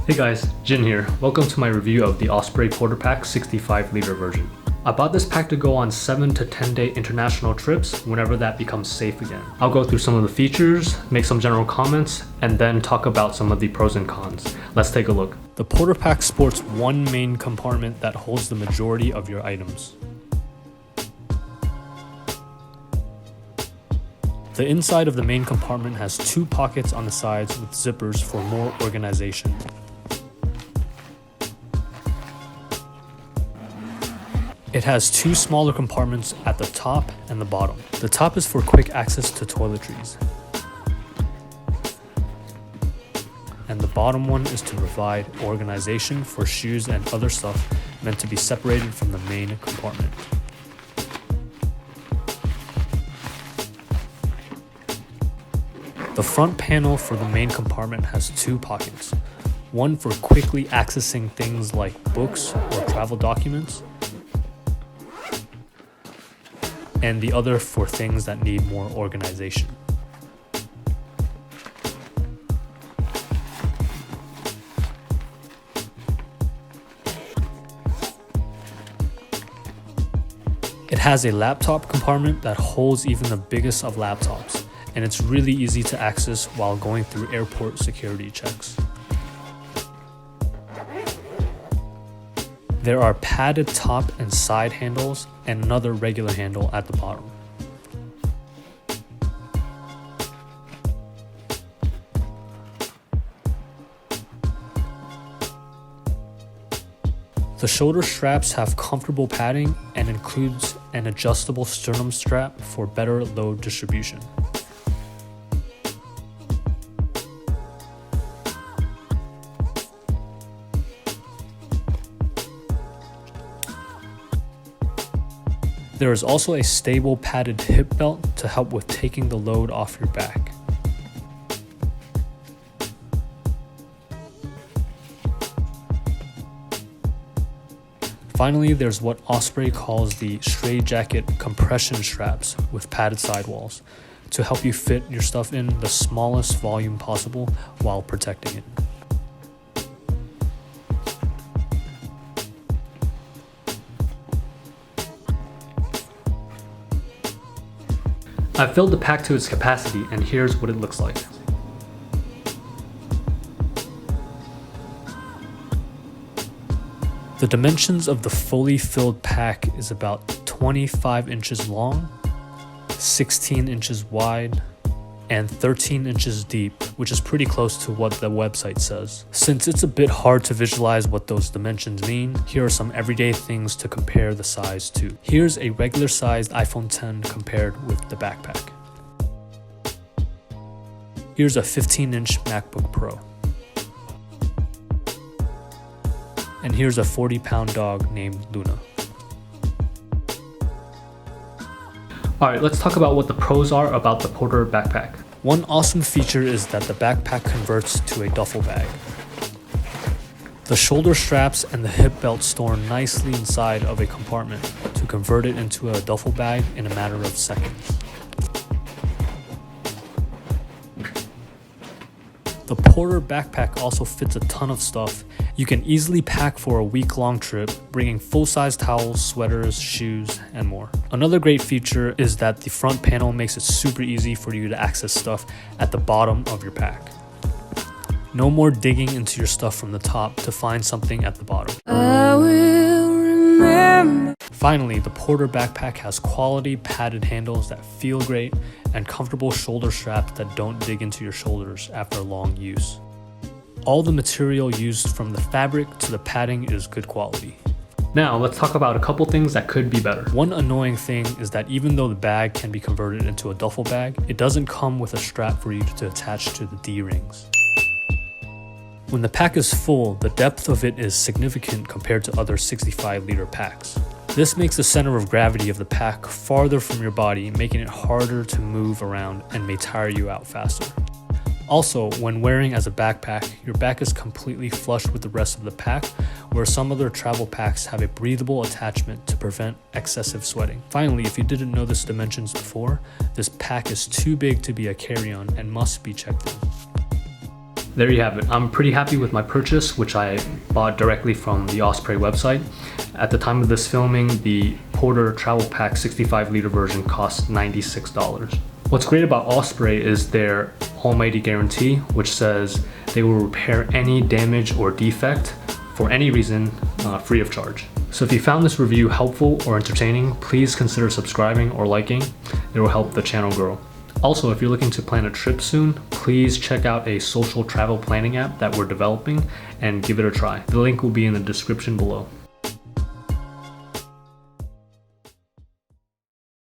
Hey guys, Jin here. Welcome to my review of the Osprey Porter Pack 65-liter version. I bought this pack to go on 7 to 10 day international trips whenever that becomes safe again. I'll go through some of the features, make some general comments, and then talk about some of the pros and cons. Let's take a look. The Porter Pack sports one main compartment that holds the majority of your items. The inside of the main compartment has two pockets on the sides with zippers for more organization. It has two smaller compartments at the top and the bottom. The top is for quick access to toiletries. And the bottom one is to provide organization for shoes and other stuff meant to be separated from the main compartment. The front panel for the main compartment has two pockets. One for quickly accessing things like books or travel documents, and the other for things that need more organization. It has a laptop compartment that holds even the biggest of laptops, and it's really easy to access while going through airport security checks. There are padded top and side handles and another regular handle at the bottom. The shoulder straps have comfortable padding and includes an adjustable sternum strap for better load distribution. There is also a stable padded hip belt to help with taking the load off your back. Finally, there's what Osprey calls the straitjacket compression straps with padded sidewalls to help you fit your stuff in the smallest volume possible while protecting it. I filled the pack to its capacity, and here's what it looks like. The dimensions of the fully filled pack is about 25 inches long, 16 inches wide, and 13 inches deep, which is pretty close to what the website says. Since it's a bit hard to visualize what those dimensions mean, here are some everyday things to compare the size to. Here's a regular sized iPhone X compared with the backpack. Here's a 15-inch MacBook Pro. And here's a 40-pound dog named Luna. Alright, let's talk about what the pros are about the Porter backpack. One awesome feature is that the backpack converts to a duffel bag. The shoulder straps and the hip belt store nicely inside of a compartment to convert it into a duffel bag in a matter of seconds. The Porter backpack also fits a ton of stuff. You can easily pack for a week-long trip, bringing full-size towels, sweaters, shoes, and more. Another great feature is that the front panel makes it super easy for you to access stuff at the bottom of your pack. No more digging into your stuff from the top to find something at the bottom. I will remember. Finally, the Porter backpack has quality padded handles that feel great and comfortable shoulder straps that don't dig into your shoulders after long use. All the material used from the fabric to the padding is good quality. Now let's talk about a couple things that could be better. One annoying thing is that even though the bag can be converted into a duffel bag, it doesn't come with a strap for you to attach to the D-rings. When the pack is full, the depth of it is significant compared to other 65-liter packs. This makes the center of gravity of the pack farther from your body, making it harder to move around and may tire you out faster. Also, when wearing as a backpack, your back is completely flush with the rest of the pack, where some other travel packs have a breathable attachment to prevent excessive sweating. Finally, if you didn't know this dimensions before, this pack is too big to be a carry-on and must be checked in. There you have it. I'm pretty happy with my purchase, which I bought directly from the Osprey website. At the time of this filming, the Porter Travel Pack 65-liter version cost $96. What's great about Osprey is their almighty guarantee, which says they will repair any damage or defect for any reason, free of charge. So if you found this review helpful or entertaining, please consider subscribing or liking. It will help the channel grow. Also, if you're looking to plan a trip soon, please check out a social travel planning app that we're developing and give it a try. The link will be in the description below.